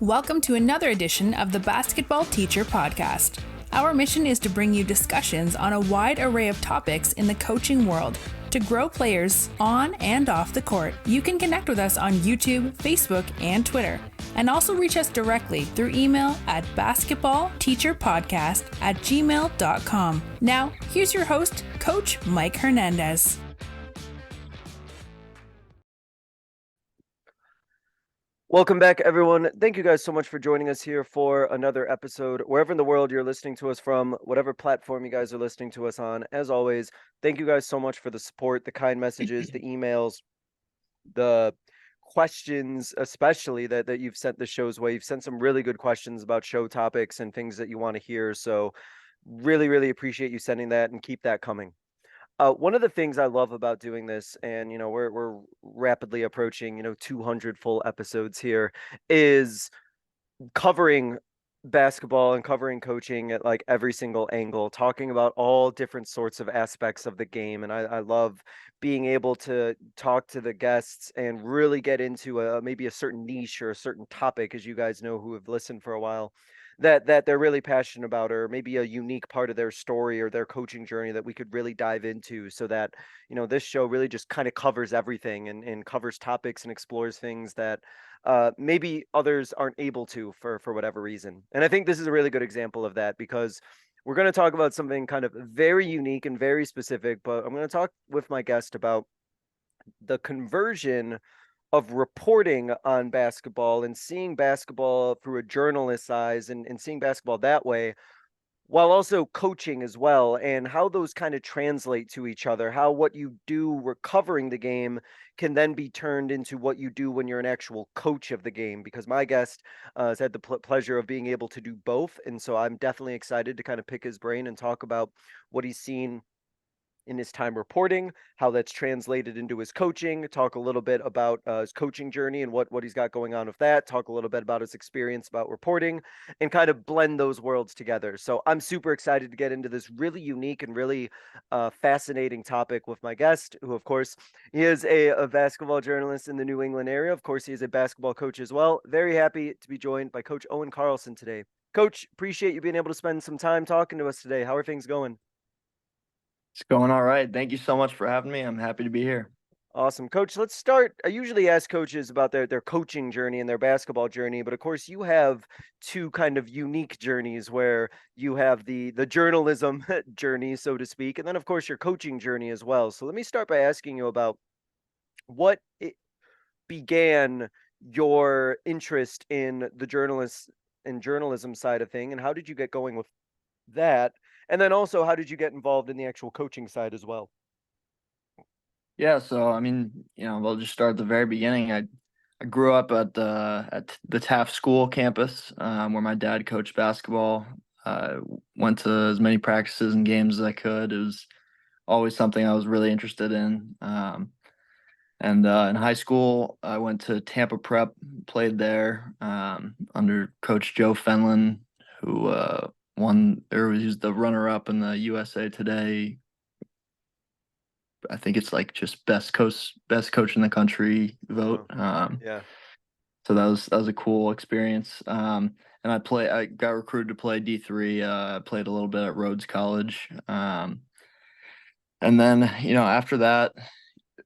Welcome to another edition of the Basketball Teacher Podcast. Our mission is to bring you discussions on a wide array of topics in the coaching world to grow players on and off the court. You can connect with us on YouTube, Facebook, and Twitter, and also reach us directly through email at basketballteacherpodcast@gmail.com. Now, here's your host, Coach Mike Hernandez. Welcome back, everyone. Thank you guys so much for joining us here for another episode. Wherever in the world you're listening to us from, whatever platform you guys are listening to us on, as always, thank you guys so much for the support, the kind messages, the emails, the questions, especially that you've sent the show's way. You've sent some really good questions about show topics and things that you want to hear. So really, really appreciate you sending that and keep that coming. One of the things I love about doing this, and we're rapidly approaching 200 full episodes here, is covering basketball and covering coaching at like every single angle, talking about all different sorts of aspects of the game. And I love being able to talk to the guests and really get into maybe a certain niche or a certain topic, as you guys know who have listened for a while, that they're really passionate about, or maybe a unique part of their story or their coaching journey that we could really dive into, so that this show really just kind of covers everything and covers topics and explores things that maybe others aren't able to for whatever reason. And I think this is a really good example of that, because we're going to talk about something kind of very unique and very specific, but I'm going to talk with my guest about the conversion of reporting on basketball and seeing basketball through a journalist's eyes, and seeing basketball that way, while also coaching as well, and how those kind of translate to each other, how what you do recovering the game can then be turned into what you do when you're an actual coach of the game. Because my guest has had the pleasure of being able to do both, and so I'm definitely excited to kind of pick his brain and talk about what he's seen in his time reporting, how that's translated into his coaching, talk a little bit about his coaching journey and what he's got going on with that, talk a little bit about his experience about reporting, and kind of blend those worlds together. So I'm super excited to get into this really unique and really fascinating topic with my guest, who, of course, he is a basketball journalist in the New England area. Of course, he is a basketball coach as well. Very happy to be joined by Coach Owen Carlson today. Coach, appreciate you being able to spend some time talking to us today. How are things going? It's going all right. Thank you so much for having me. I'm happy to be here. Awesome. Coach, let's start. I usually ask coaches about their coaching journey and their basketball journey, but of course you have two kind of unique journeys, where you have the journalism journey, so to speak, and then of course your coaching journey as well. So let me start by asking you about what began your interest in the journalism side of thing, and how did you get going with that? And then also, how did you get involved in the actual coaching side as well? Yeah, so I mean, we'll just start at the very beginning. I grew up at the Taft School campus, where my dad coached basketball. Went to as many practices and games as I could. It was always something I was really interested in. And in high school, I went to Tampa Prep, played there under Coach Joe Fenlon, who he was the runner-up in the USA Today. I think it's like just best coach in the country vote. Yeah. So that was a cool experience. And I got recruited to play D3. I played a little bit at Rhodes College. And then, after that,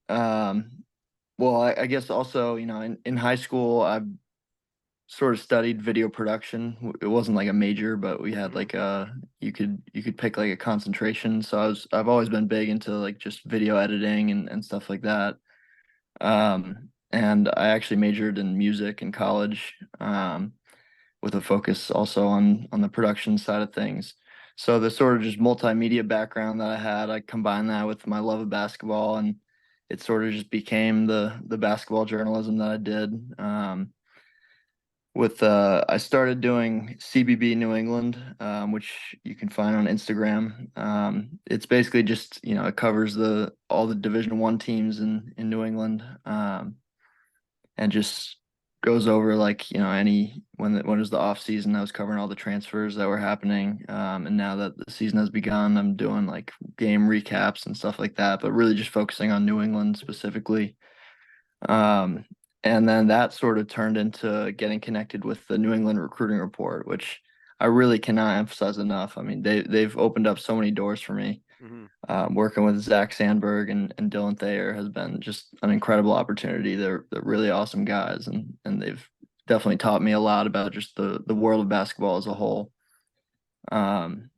well, I guess also, in high school, I sort of studied video production. It wasn't like a major, but we had like you could pick like a concentration. So I've always been big into like just video editing and stuff like that. And I actually majored in music in college, with a focus also on the production side of things. So the sort of just multimedia background that I had, I combined that with my love of basketball, and it sort of just became the basketball journalism that I did. I started doing CBB New England, which you can find on Instagram. It's basically just, it covers all the Division I teams in New England, and just goes over like, when it was the off season, I was covering all the transfers that were happening. And now that the season has begun, I'm doing like game recaps and stuff like that, but really just focusing on New England specifically. And And then that sort of turned into getting connected with the New England Recruiting Report, which I really cannot emphasize enough. I mean, they've opened up so many doors for me. Working with Zach Sandberg and Dylan Thayer has been just an incredible opportunity. They're really awesome guys, and they've definitely taught me a lot about just the world of basketball as a whole. And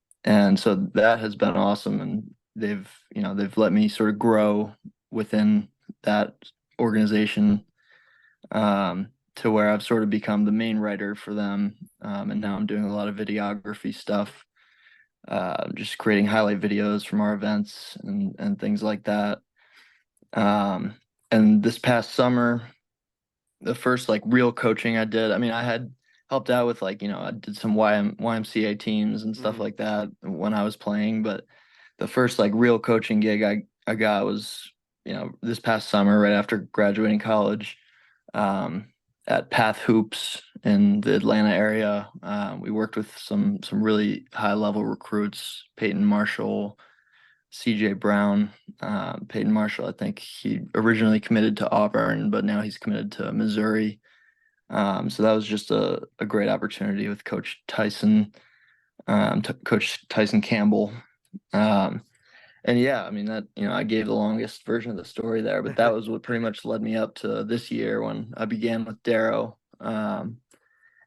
so that has been awesome, and they've let me sort of grow within that organization, to where I've sort of become the main writer for them. And now I'm doing a lot of videography stuff, just creating highlight videos from our events and things like that. And this past summer, the first like real coaching I did, I mean, I had helped out with like, I did some YMCA teams and stuff like that when I was playing, but the first like real coaching gig I got was, this past summer right after graduating college, at Path Hoops in the Atlanta area. We worked with some really high level recruits, Peyton Marshall, CJ Brown. Peyton Marshall, I think he originally committed to Auburn, but now he's committed to Missouri. So that was just a great opportunity with Coach Tyson, Coach Tyson Campbell. And yeah, I mean that, I gave the longest version of the story there, but that was what pretty much led me up to this year when I began with Darrow. And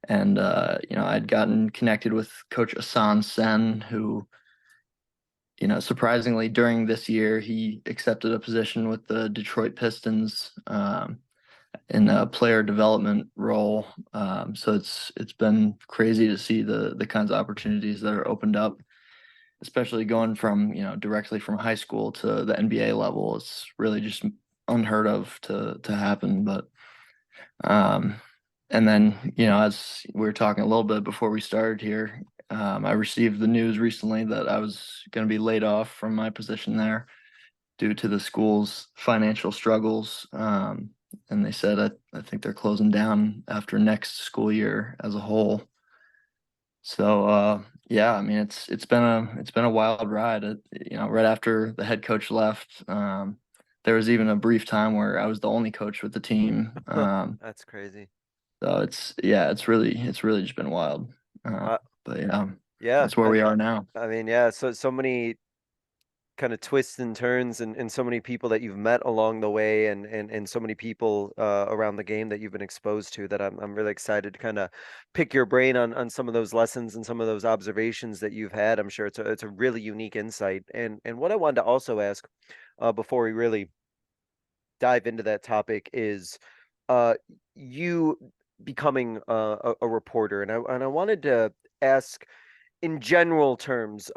I'd gotten connected with Coach Asan Sen, who, surprisingly during this year, he accepted a position with the Detroit Pistons, in a player development role. So it's been crazy to see the kinds of opportunities that are opened up, especially going from, directly from high school to the NBA level. It's really just unheard of to happen. But and then, as we were talking a little bit before we started here, I received the news recently that I was going to be laid off from my position there due to the school's financial struggles. And they said I think they're closing down after next school year as a whole. So yeah, I mean it's been a wild ride. Right after the head coach left, there was even a brief time where I was the only coach with the team. That's crazy. So it's really just been wild. But Yeah, that's where we are now. I mean, yeah, so many kind of twists and turns, and so many people that you've met along the way, and so many people around the game that you've been exposed to, that I'm really excited to kind of pick your brain on some of those lessons and some of those observations that you've had. I'm sure it's a really unique insight. And what I wanted to also ask, before we really dive into that topic, is uh you becoming a reporter, and I wanted to ask in general terms,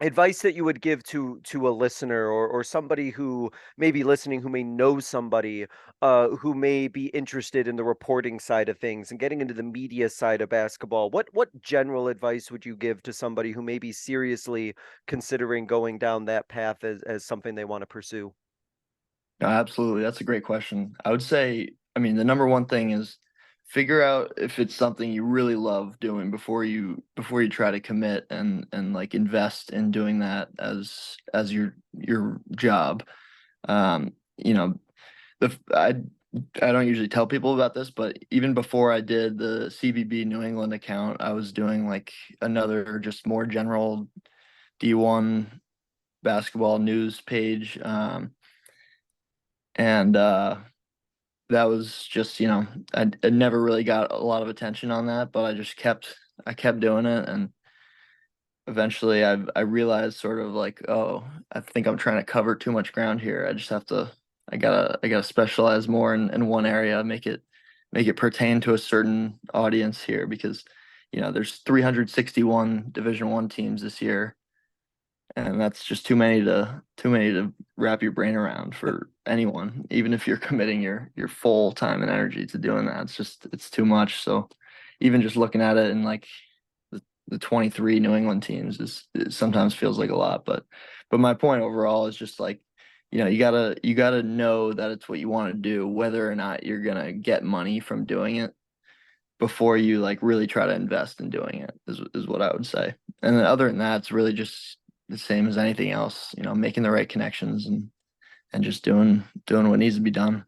advice that you would give to a listener, or somebody who may be listening, who may know somebody who may be interested in the reporting side of things and getting into the media side of basketball. What general advice would you give to somebody who may be seriously considering going down that path as something they want to pursue? No, absolutely. That's a great question. I would say, I mean, the number one thing is figure out if it's something you really love doing before you try to commit and like invest in doing that as your job. Um, you know, I don't usually tell people about this, but even before I did the CBB New England account, I was doing like another just more general D1 basketball news page. And that was just, I never really got a lot of attention on that, but I kept doing it. And eventually I realized sort of like, oh, I think I'm trying to cover too much ground here. I gotta specialize more in one area, make it pertain to a certain audience here, because, there's 361 Division I teams this year, and that's just too many to wrap your brain around for anyone, even if you're committing your full time and energy to doing that. It's too much. So even just looking at it in like the 23 New England teams it sometimes feels like a lot, but my point overall is just like, you gotta know that it's what you want to do, whether or not you're gonna get money from doing it, before you like really try to invest in doing it, is what I would say. And then other than that, it's really just the same as anything else, making the right connections and just doing what needs to be done.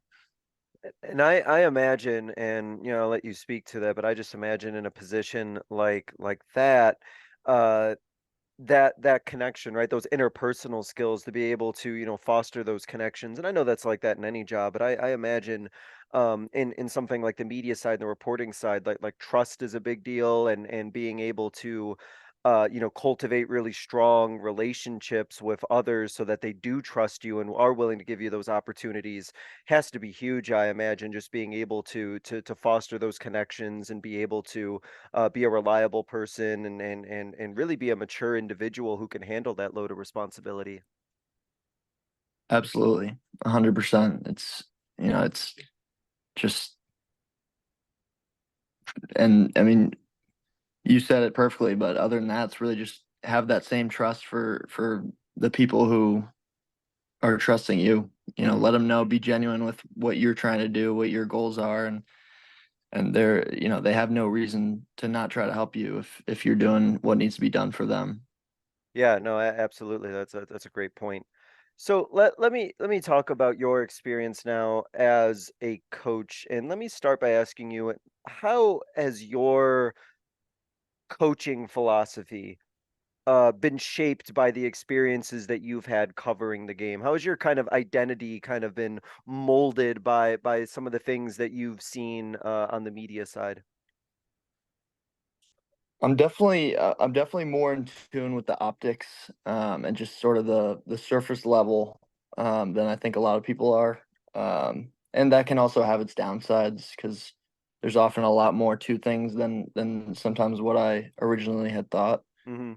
And I imagine, and I'll let you speak to that, but I just imagine in a position like that, uh, that connection, right? Those interpersonal skills to be able to, foster those connections. And I know that's like that in any job, but I imagine in something like the media side and the reporting side, like trust is a big deal, and being able to cultivate really strong relationships with others so that they do trust you and are willing to give you those opportunities has to be huge. I imagine just being able to foster those connections and be able to be a reliable person and really be a mature individual who can handle that load of responsibility. Absolutely, 100%. It's just, and I mean, you said it perfectly, but other than that, it's really just have that same trust for the people who are trusting you. Mhm. Let them know, be genuine with what you're trying to do, what your goals are, and they're, they have no reason to not try to help you if you're doing what needs to be done for them. Yeah, no, absolutely. That's a great point. So let me talk about your experience now as a coach, and let me start by asking you, how has your coaching philosophy been shaped by the experiences that you've had covering the game? How has your kind of identity kind of been molded by some of the things that you've seen on the media side? I'm definitely more in tune with the optics, and just sort of the surface level, than I think a lot of people are. And that can also have its downsides because there's often a lot more to things than sometimes what I originally had thought. Hmm.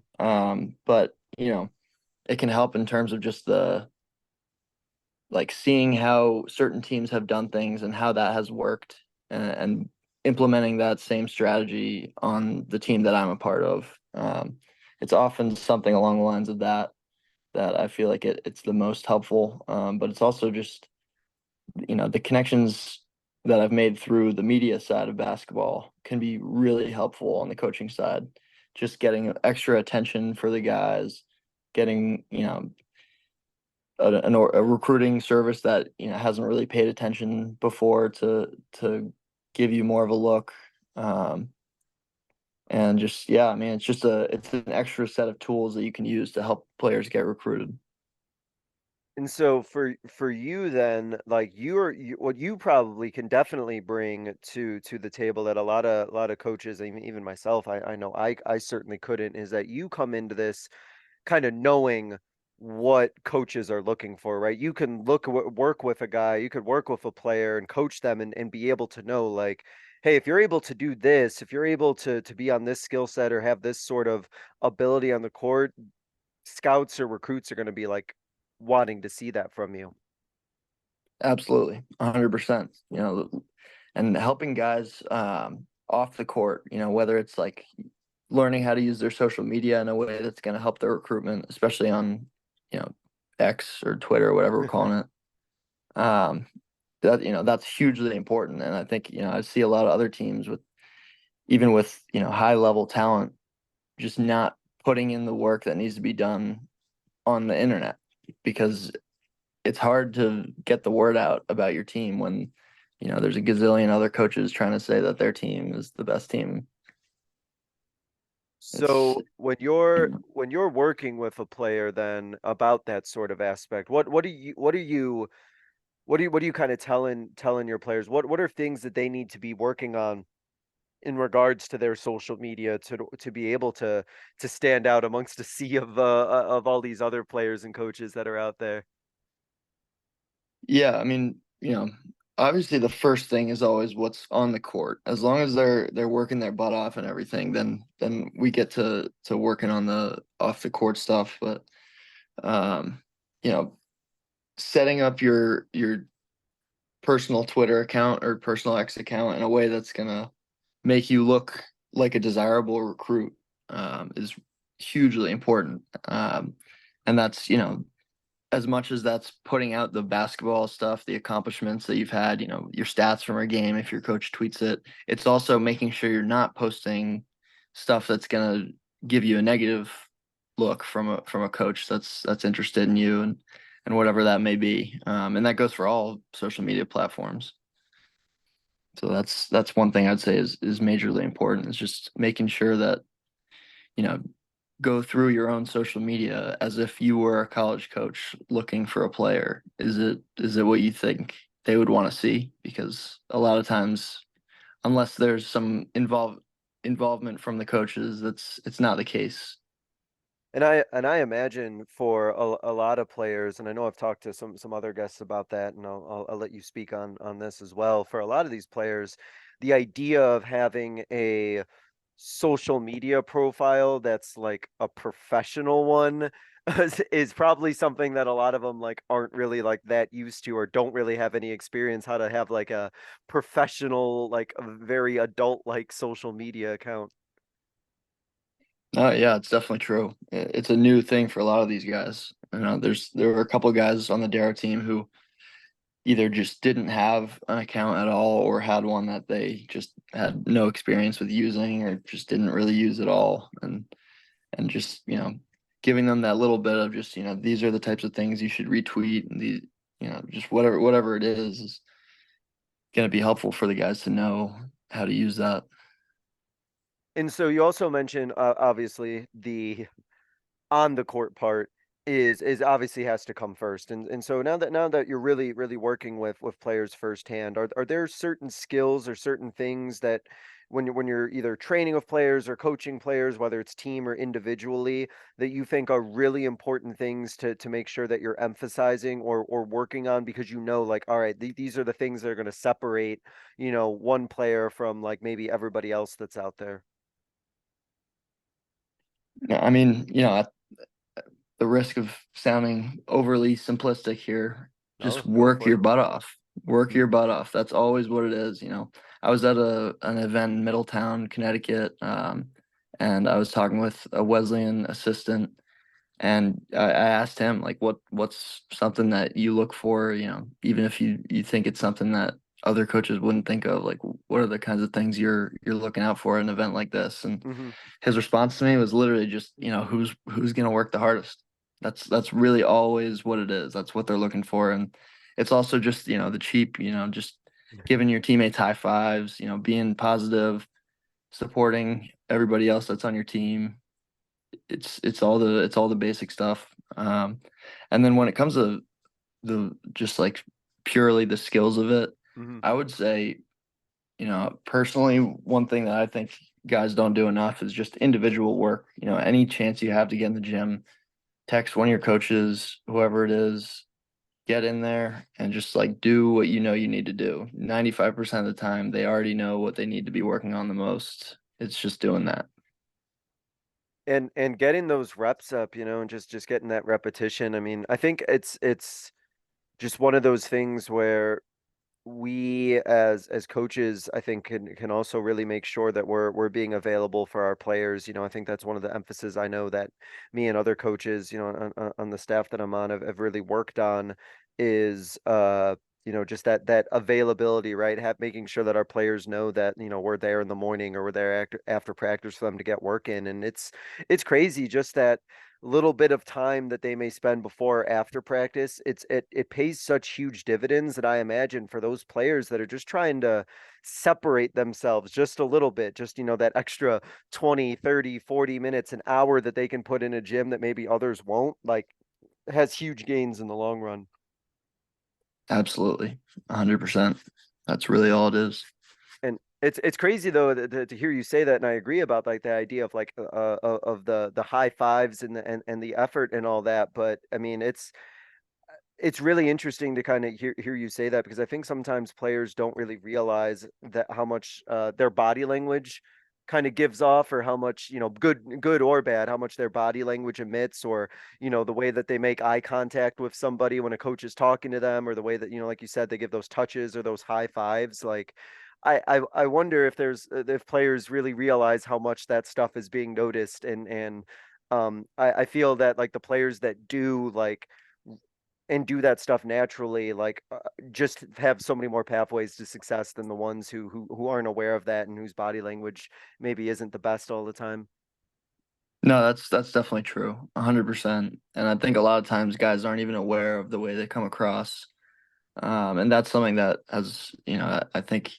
But it can help in terms of just the like seeing how certain teams have done things and how that has worked, and implementing that same strategy on the team that I'm a part of. It's often something along the lines of that I feel like it's the most helpful. But it's also just, the connections that I've made through the media side of basketball can be really helpful on the coaching side. Just getting extra attention for the guys, getting, a recruiting service that hasn't really paid attention before to give you more of a look, um, and just, yeah, I mean, it's an extra set of tools that you can use to help players get recruited. And so for you then, like what you probably can definitely bring to the table that a lot of coaches, even myself, I know I certainly couldn't, is that you come into this kind of knowing what coaches are looking for, right? You can work with a guy, you could work with a player and coach them and be able to know, like, hey, if you're able to do this, if you're able to be on this skill set or have this sort of ability on the court, scouts or recruits are going to be like wanting to see that from you. Absolutely, 100%. And helping guys, off the court, whether it's like learning how to use their social media in a way that's going to help their recruitment, especially on, you know, X or Twitter or whatever we're calling it. That's hugely important. And I think, I see a lot of other teams with, even with, high level talent, just not putting in the work that needs to be done on the internet, because it's hard to get the word out about your team when, there's a gazillion other coaches trying to say that their team is the best team. It's, So when you're working with a player then about that sort of aspect, what are you kind of telling your players? What are things that they need to be working on in regards to their social media to be able to stand out amongst a sea of all these other players and coaches that are out there? yeah, I mean, obviously the first thing is always what's on the court. As long as they're working their butt off and everything, then we get to working on the off the court stuff. But um, you know, setting up your personal Twitter account or personal X account in a way that's gonna make you look like a desirable recruit, is hugely important. And that's, as much as that's putting out the basketball stuff, the accomplishments that you've had, your stats from a game, if your coach tweets it, it's also making sure you're not posting stuff that's gonna give you a negative look from a coach that's interested in you, and whatever that may be. And that goes for all social media platforms. So that's one thing I'd say is majorly important. Is just making sure that, you know, go through your own social media as if you were a college coach looking for a player. Is it what you think they would want to see? Because a lot of times, unless there's some involvement from the coaches, it's not the case. And I imagine for a lot of players, and I know I've talked to some other guests about that, and I'll let you speak on this as well. For a lot of these players, the idea of having a social media profile that's like a professional one is probably something that a lot of them like aren't really like that used to or don't really have any experience how to have like a professional, like a very adult like social media account. Oh yeah, it's definitely true. It's a new thing for a lot of these guys. There were a couple of guys on the Dare team who either just didn't have an account at all or had one that they just had no experience with using or just didn't really use at all. And just, giving them that little bit of just, these are the types of things you should retweet and these, just whatever it is going to be helpful for the guys to know how to use that. And so you also mentioned obviously the on the court part is obviously has to come first. And so now that you're really working with players firsthand, are there certain skills or certain things that when you're either training with players or coaching players, whether it's team or individually, that you think are really important things to make sure that you're emphasizing or working on, because like, all right, these are the things that are going to separate one player from like maybe everybody else that's out there. I mean, at the risk of sounding overly simplistic here, No, just go work for your it. butt off. Work Mhm. your butt off. That's always what it is. I was at an event in Middletown, Connecticut, and I was talking with a Wesleyan assistant, and I asked him like, what's something that you look for, even if you think it's something that other coaches wouldn't think of, like what are the kinds of things you're looking out for at an event like this? And Mhm. his response to me was literally just, who's gonna work the hardest. That's really always what it is. That's what they're looking for. And it's also just, the cheap, just giving your teammates high fives, being positive, supporting everybody else that's on your team. It's all the basic stuff. And then when it comes to the just like purely the skills of it, Mhm. I would say, personally, one thing that I think guys don't do enough is just individual work. Any chance you have to get in the gym, text one of your coaches, whoever it is, get in there and just like do what you need to do. 95% of the time, they already know what they need to be working on the most. It's just doing that. And getting those reps up, and just getting that repetition. I mean, I think it's just one of those things where we as coaches, I think can also really make sure that we're being available for our players. I think that's one of the emphasis I know that me and other coaches, on the staff that I'm on have really worked on is just that availability, right? Making sure that our players know that, we're there in the morning or we're there after practice for them to get work in. And it's crazy just that little bit of time that they may spend before or after practice. It pays such huge dividends that I imagine for those players that are just trying to separate themselves just a little bit, just that extra 20, 30, 40 minutes, an hour that they can put in a gym that maybe others won't, like, has huge gains in the long run. Absolutely. 100%. That's really all it is. And it's crazy though to hear you say that, and I agree about like the idea of like of the high fives and the effort and all that. But I mean, it's really interesting to kind of hear you say that, because I think sometimes players don't really realize that how much their body language kind of gives off, or how much, good or bad, how much their body language emits, or, the way that they make eye contact with somebody when a coach is talking to them, or the way that, like you said, they give those touches or those high fives. Like, I wonder if if players really realize how much that stuff is being noticed, and I feel that like the players that do like and do that stuff naturally, like, just have so many more pathways to success than the ones who aren't aware of that and whose body language maybe isn't the best all the time. No, that's definitely true. 100%. And I think a lot of times guys aren't even aware of the way they come across. And that's something that has, I think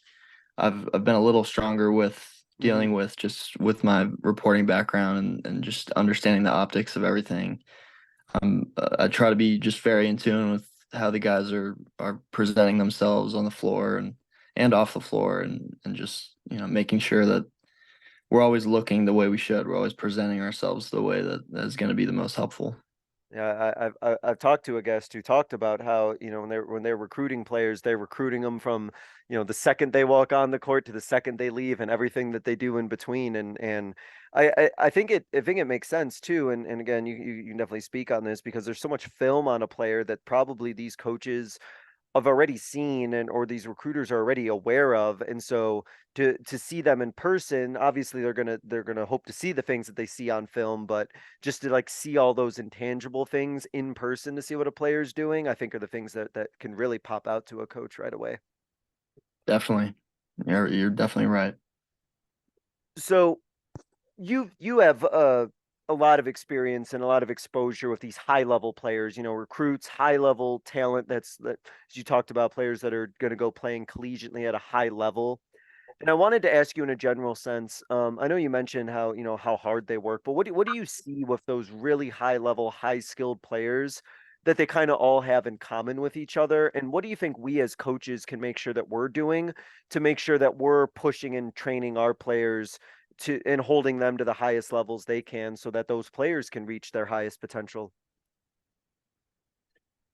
I've been a little stronger with Mhm. dealing with just with my reporting background and just understanding the optics of everything. I try to be just very in tune with how the guys are presenting themselves on the floor and off the floor, and just making sure that we're always looking the way we should. We're always presenting ourselves the way that is going to be the most helpful. Yeah, I've talked to a guest who talked about how, when they're recruiting players, they're recruiting them from, the second they walk on the court to the second they leave, and everything that they do in between. And I think it makes sense too. And again, you can definitely speak on this because there's so much film on a player that probably these coaches have already seen, and or these recruiters are already aware of. And so to see them in person, obviously they're gonna hope to see the things that they see on film, but just to like see all those intangible things in person to see what a player's doing, I think are the things that can really pop out to a coach right away. Definitely, you're definitely right. So you have a lot of experience and a lot of exposure with these high level players, recruits, high level talent. That, as you talked about, players that are going to go playing collegiately at a high level. And I wanted to ask you in a general sense. I know you mentioned how how hard they work, but what do you see with those really high level, high skilled players that they kind of all have in common with each other? And what do you think we as coaches can make sure that we're doing to make sure that we're pushing and training our players to and holding them to the highest levels they can, so that those players can reach their highest potential?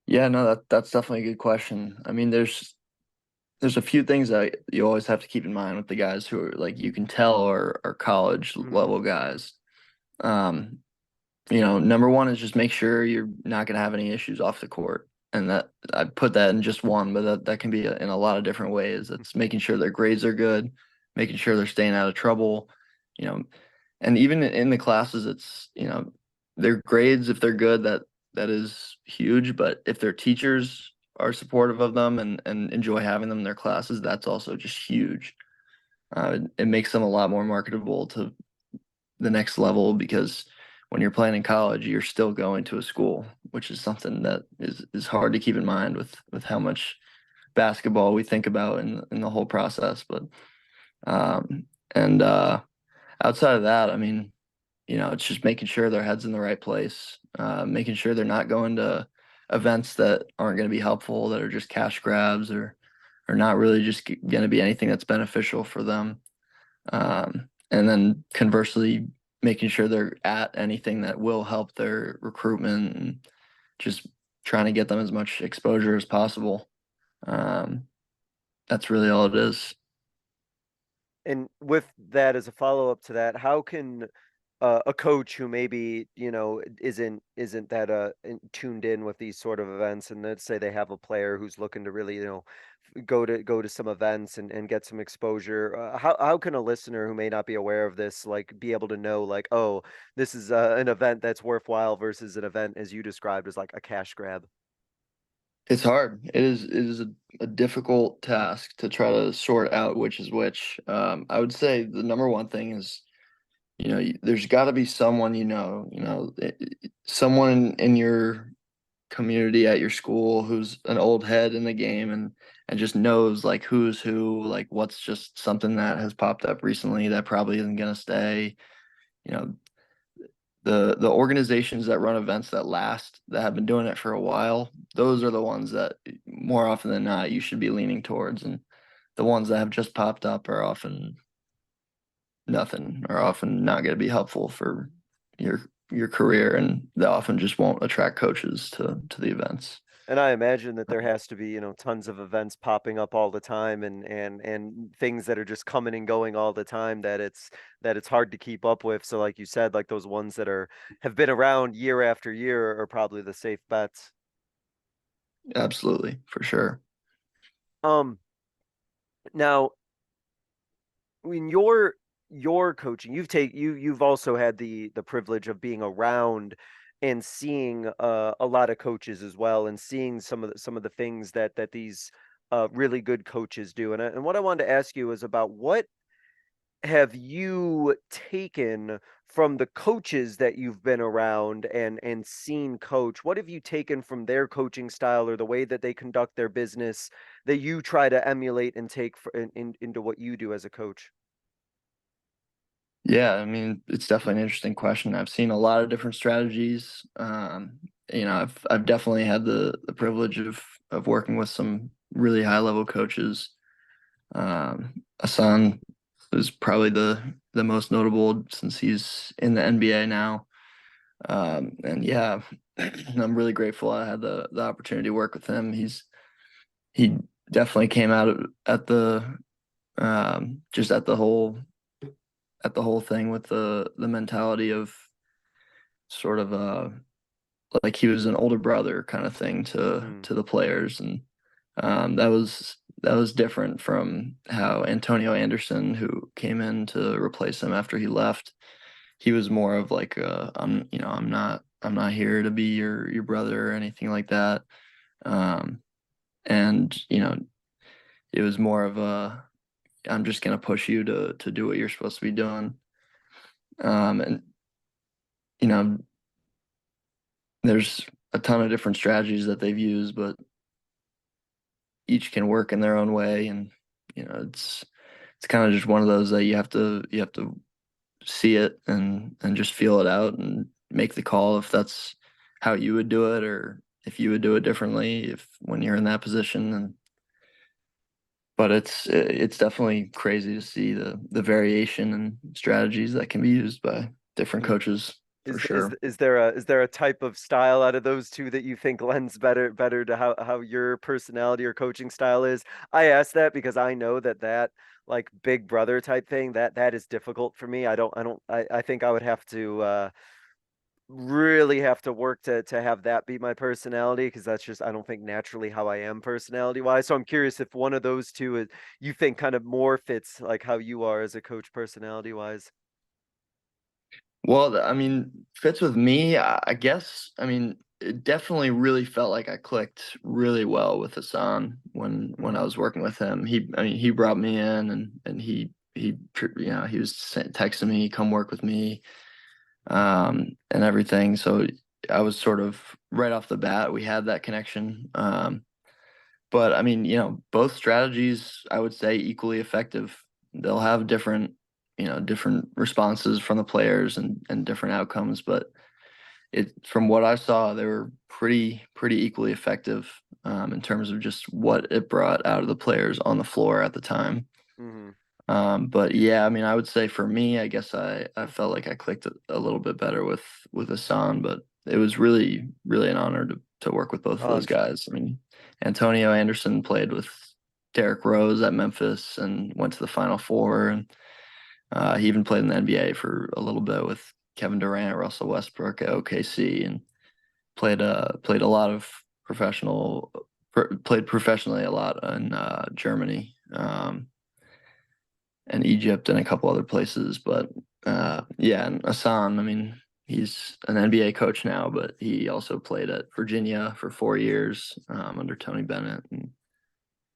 Yeah, no, that's definitely a good question. I mean, there's a few things that you always have to keep in mind with the guys who are like you can tell are college Mhm. level guys. Um, number one is just make sure you're not going to have any issues off the court. And that I put that in just one, but that can be in a lot of different ways. It's making sure their grades are good, making sure they're staying out of trouble, you know, and even in the classes, it's, their grades, if they're good, that is huge. But if their teachers are supportive of them and enjoy having them in their classes, that's also just huge. It makes them a lot more marketable to the next level because when you're playing in college, you're still going to a school, which is something that is hard to keep in mind with how much basketball we think about in the whole process. But and outside of that, I mean, it's just making sure their head's in the right place, making sure they're not going to events that aren't going to be helpful, that are just cash grabs or not really just going to be anything that's beneficial for them. And then conversely, making sure they're at anything that will help their recruitment and just trying to get them as much exposure as possible. Um, that's really all it is. And with that, as a follow up to that, how can a coach who maybe isn't that tuned in with these sort of events, and let's say they have a player who's looking to really go to some events and get some exposure, how can a listener who may not be aware of this like be able to know, like, oh, this is an event that's worthwhile versus an event as you described as like a cash grab? It's hard. It is a difficult task to try to sort out which is which. I would say the number one thing is, there's got to be someone, someone in your community at your school who's an old head in the game and just knows like who's who, like what's just something that has popped up recently that probably isn't going to stay. You know, the organizations that run events that last, that have been doing it for a while, those are the ones that more often than not you should be leaning towards. And the ones that have just popped up are often nothing, are often not going to be helpful for your your career, and they often just won't attract coaches to the events. And I imagine that there has to be, tons of events popping up all the time, and things that are just coming and going all the time, that it's hard to keep up with. So like you said, like those ones that have been around year after year are probably the safe bets. Absolutely, for sure. Um Now, when you're coaching, you've also had the privilege of being around and seeing a lot of coaches as well, and seeing some of the things that these really good coaches do. And what I wanted to ask you is about have you taken from the coaches that you've been around and seen coach? What have you taken from their coaching style or the way that they conduct their business that you try to emulate and take into what you do as a coach? Yeah, I mean, it's definitely an interesting question. I've seen a lot of different strategies. I've definitely had the privilege of working with some really high level coaches. Asan is probably the most notable since he's in the NBA now. And yeah, I'm really grateful I had the opportunity to work with him. He definitely came out at the just at the whole thing with the mentality of sort of like he was an older brother kind of thing Hmm. to the players, and that was different from how Antonio Anderson, who came in to replace him after he left, he was more of like I'm not here to be your brother or anything like that. Um, and it was more of a I'm just gonna push you to do what you're supposed to be doing. And you know, there's a ton of different strategies that they've used, but each can work in their own way. And it's kind of just one of those that you have to see it and just feel it out and make the call if that's how you would do it or if you would do it differently if when you're in that position. And but it's definitely crazy to see the variation and strategies that can be used by different Hmm. coaches for sure. Is there a type of style out of those two that you think lends better to how your personality or coaching style is? I ask that because I know that like big brother type thing that is difficult for me. I think I would have to really have to work to have that be my personality because that's just I don't think naturally how I am personality wise. So I'm curious if one of those two is you think kind of more fits like how you are as a coach personality wise. Well, I mean, fits with me, I guess. I mean, it definitely really felt like I clicked really well with Hassan when I Hmm. was working with him. I mean, he brought me in and he was texting me, come work with me, and everything. So I was sort of right off the bat, we had that connection. But I mean, both strategies I would say equally effective. They'll have different responses from the players and different outcomes, but it from what I saw, they were pretty equally effective in terms of just what it brought out of the players on the floor at the time. Hmm. But yeah, I mean, I would say for me, I guess I felt like I clicked a little bit better with Hassan, but it was really an honor to work with both of Oh, those guys. I mean, Antonio Anderson played with Derrick Rose at Memphis and went to the Final Four, and he even played in the NBA for a little bit with Kevin Durant, Russell Westbrook at OKC, and played a lot of played professionally a lot in Germany. And Egypt and a couple other places. But yeah, and Asan, I mean, he's an NBA coach now, but he also played at Virginia for 4 years under Tony Bennett. And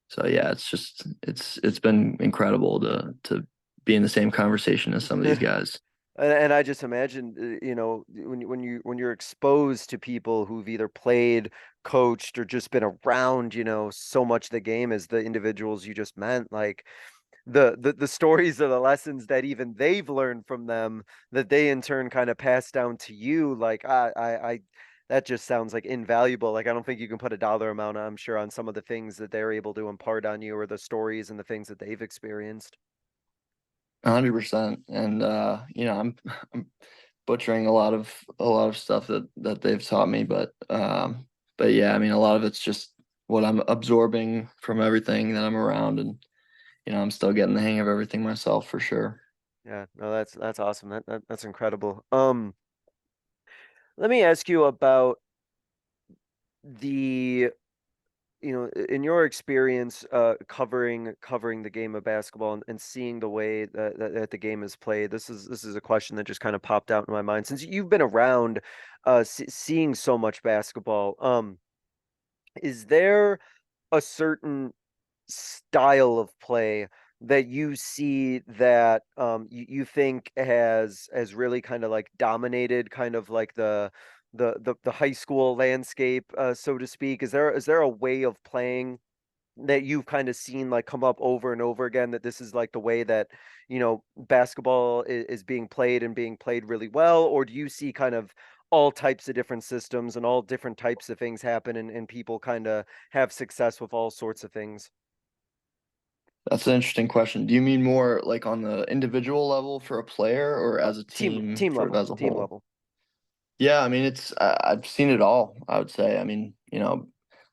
so yeah, it's been incredible to be in the same conversation as some of these guys. And I just imagine, when you're exposed to people who've either played, coached, or just been around, so much the game as the individuals you just meant, like the stories or the lessons that even they've learned from them that they in turn kind of pass down to you, like I that just sounds like invaluable. Like I don't think you can put a dollar amount, I'm sure, on some of the things that they're able to impart on you or the stories and the things that they've experienced. 100%. And I'm butchering a lot of stuff that they've taught me, but yeah, I mean a lot of it's just what I'm absorbing from everything that I'm around, and I'm still getting the hang of everything myself for sure. Yeah, no, that's awesome. That's incredible. Let me ask you about the, in your experience, covering the game of basketball and seeing the way that the game is played. This is a question that just kind of popped out in my mind since you've been around, seeing so much basketball. Is there a certain style of play that you see that you think has really kind of like dominated kind of like the high school landscape, so to speak? Is there a way of playing that you've kind of seen like come up over and over again, that this is like the way that basketball is being played and being played really well? Or do you see kind of all types of different systems and all different types of things happen, and people kind of have success with all sorts of things? That's an interesting question. Do you mean more like on the individual level for a player or as a team team team for level as a team whole? level Yeah, I mean, I've seen it all, I would say. I mean,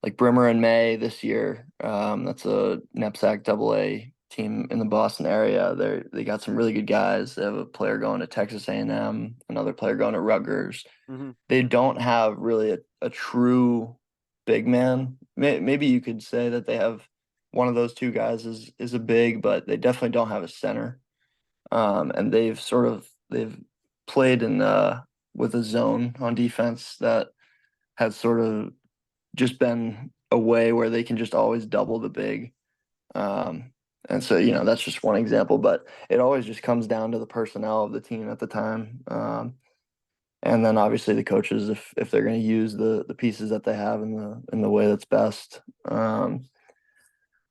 like Brimmer and May this year, that's a knapsack double A team in the Boston area. They got some really good guys. They have a player going to Texas A&M, another player going to Rutgers. hmm They don't have really a true big man. Maybe you could say that they have one of those two guys is a big, but they definitely don't have a center. And they've played in with a zone on defense that has sort of just been a way where they can just always double the big. And so, that's just one example, but it always just comes down to the personnel of the team at the time. And then obviously the coaches, if they're going to use the pieces that they have in the way that's best.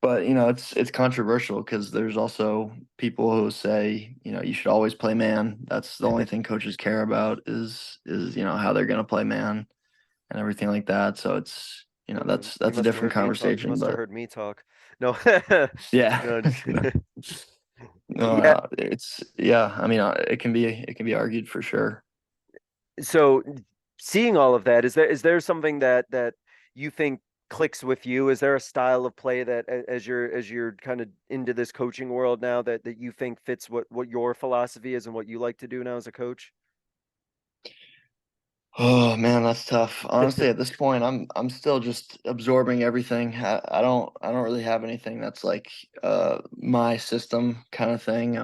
But it's controversial because there's also people who say you should always play man. That's the only thing coaches care about is how they're going to play man and everything like that. So it's You that's a must have different heard me talk. You conversation. must have But heard me talk. No. yeah, No, no, yeah. it's yeah. I mean, it can be argued for sure. So seeing all of that, is there something that you think clicks with you? Is there a style of play that as you're kind of into this coaching world now, that you think fits what your philosophy is and what you like to do now as a coach? Oh man, that's tough. Honestly, at this point, I'm still just absorbing everything. I don't really have anything that's like my system kind of thing.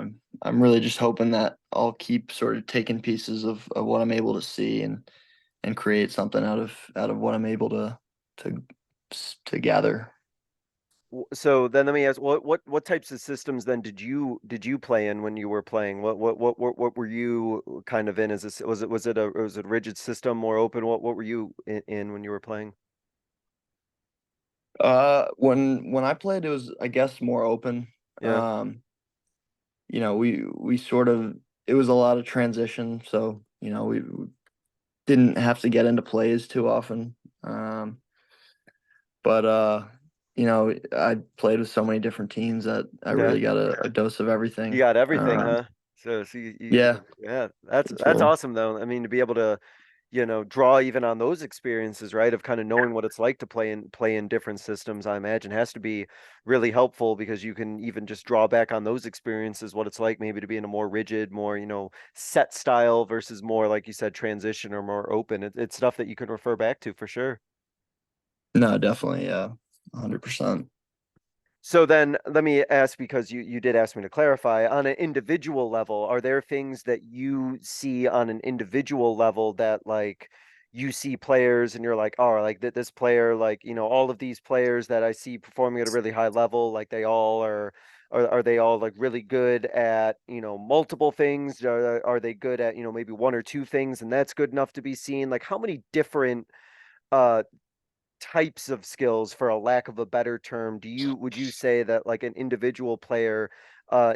I'm really just hoping that I'll keep sort of taking pieces of what I'm able to see and create something out of what I'm able to to gather. So then let me ask, what types of systems then did you play in when you were playing? What were you kind of in? Was it a rigid system, more open? What were you in when you were playing? When I played, it was, I guess, more open. Yeah. We sort of, it was a lot of transition, so we didn't have to get into plays too often. But I played with so many different teams that I Yeah. really got a dose of You everything. got everything, huh? So Yeah, yeah, that's cool. awesome though. I mean, to be able to, draw even on those experiences, right? Of kind of knowing what it's like to play in different systems, I imagine has to be really helpful, because you can even just draw back on those experiences, what it's like maybe to be in a more rigid, more, set style versus more, like you said, transition or more open. It's stuff that you can refer back to for sure. No, definitely, yeah, 100%. So then let me ask, because you did ask me to clarify, on an individual level, are there things that you see on an individual level that like you see players and you're like, oh, like this player, like, all of these players that I see performing at a really high level, like they all are they all like really good at, multiple things? Are they good at, maybe one or two things and that's good enough to be seen? Like how many different uh types of skills, for a lack of a better term, would you say that like an individual player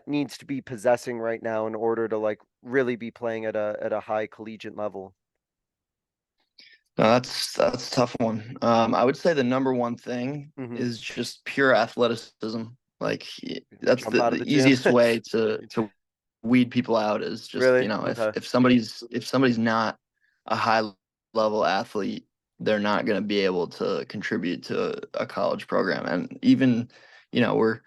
needs to be possessing right now in order to like really be playing at a high collegiate level? No, that's a tough one. I would say the number one thing Hmm. is just pure athleticism. Like that's Jump the, out of the the gym. easiest way to weed people out is just, Really? if Okay. if somebody's not a high level athlete, they're not going to be able to contribute to a college program. And even, we're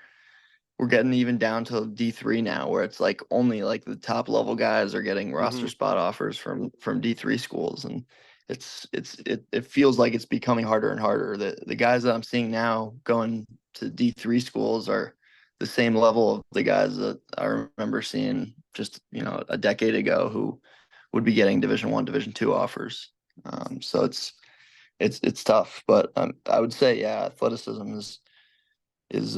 getting even down to D3 now, where it's like only like the top level guys are getting roster Hmm. spot offers from D3 schools, and it feels like it's becoming harder and harder. The guys that I'm seeing now going to D3 schools are the same level of the guys that I remember seeing just a decade ago, who would be getting Division 1, Division 2 offers. So it's tough, but I would say, yeah, athleticism is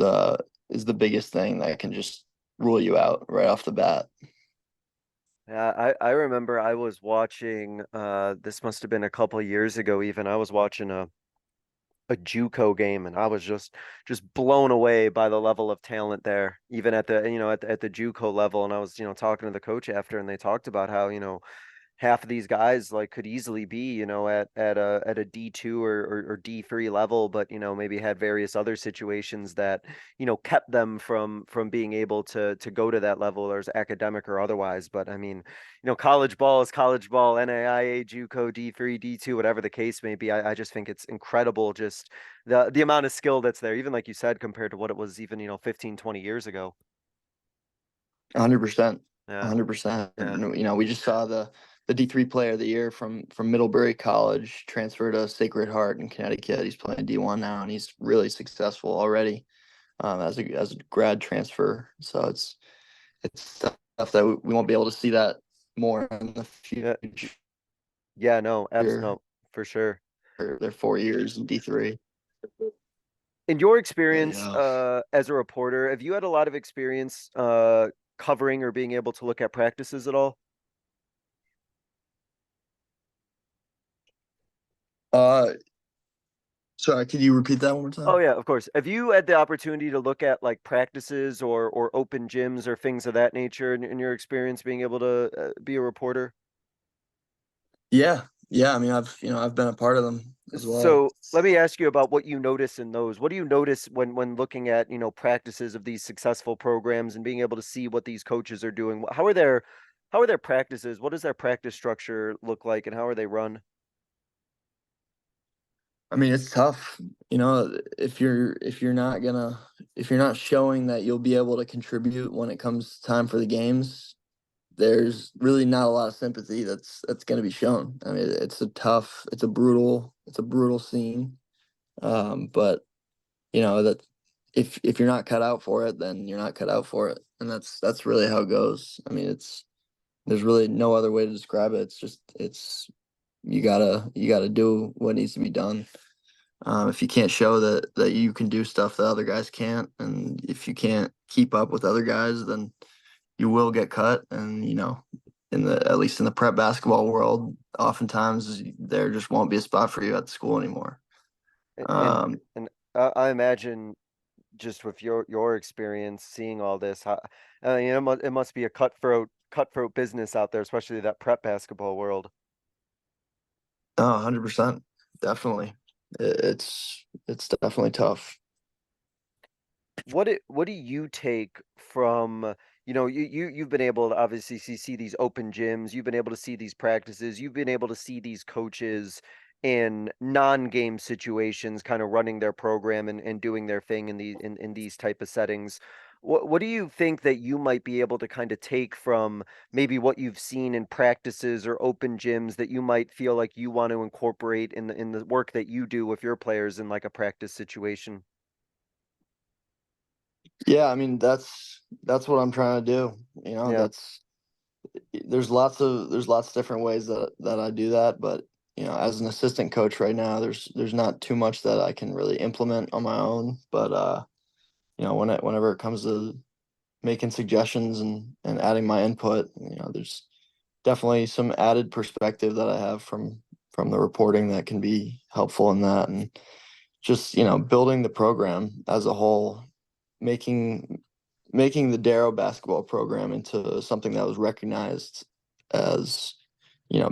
is the biggest thing that can just rule you out right off the bat. Yeah, I remember I was watching, this must have been a couple years ago even. I was watching a JUCO game, and I was just blown away by the level of talent there, even at the at the JUCO level. And I was talking to the coach after, and they talked about how half of these guys like could easily be at a D2 or D3 level, but maybe had various other situations that kept them from being able to go to that level, or as academic or otherwise. But I mean, college ball is college ball, NAIA, JUCO, D3, D2, whatever the case may be. I just think it's incredible, just the amount of skill that's there, even like you said, compared to what it was even 15, 20 years ago. 100%. Yeah. 100%. Yeah. We just saw the D3 player of the year from Middlebury College transfer to Sacred Heart in Connecticut. He's playing D1 now, and he's really successful already as a grad transfer. So it's stuff that we won't be able to see that more in the Yeah. future. Yeah, no, no, for sure. They're 4 years in D3. In your But experience, yeah. as a reporter, have you had a lot of experience covering or being able to look at practices at all? Uh, Sorry, could you repeat that one more Oh time? yeah, of course. Have you had the opportunity to look at like practices or open gyms or things of that nature in your experience being able to be a reporter? Yeah, yeah. I mean, I've been a part of them as well. So let me ask you about what you notice in those. What do you notice when looking at, practices of these successful programs and being able to see what these coaches are doing? How are their practices? What does their practice structure look like, and how are they run? I mean, it's tough, if you're not showing that you'll be able to contribute when it comes time for the games, there's really not a lot of sympathy that's going to be shown. I mean, it's a brutal scene. But that if you're not cut out for it, then you're not cut out for it, and that's really how it goes. I mean, there's really no other way to describe it. It's you gotta do what needs to be done. If you can't show that you can do stuff that other guys can't, and if you can't keep up with other guys, then you will get cut. And at least in the prep basketball world, oftentimes there just won't be a spot for you at the school anymore. And Um, and I imagine, just with your experience seeing all this, how, it must be a cutthroat business out there, especially that prep basketball world. Oh, 100%. Definitely. It's definitely tough. What do you take from, you've been able to obviously see these open gyms, you've been able to see these practices, you've been able to see these coaches in non-game situations kind of running their program and doing their thing in these type of settings. What do you think that you might be able to kind of take from maybe what you've seen in practices or open gyms that you might feel like you want to incorporate in the work that you do with your players in like a practice situation? Yeah, I mean that's what I'm trying to do. Yeah. That's there's lots of different ways that I do that, but as an assistant coach right now, there's not too much that I can really implement on my own. But whenever it comes to making suggestions and adding my input, there's definitely some added perspective that I have from the reporting that can be helpful in that, and just building the program as a whole, making making the Darrow basketball program into something that was recognized as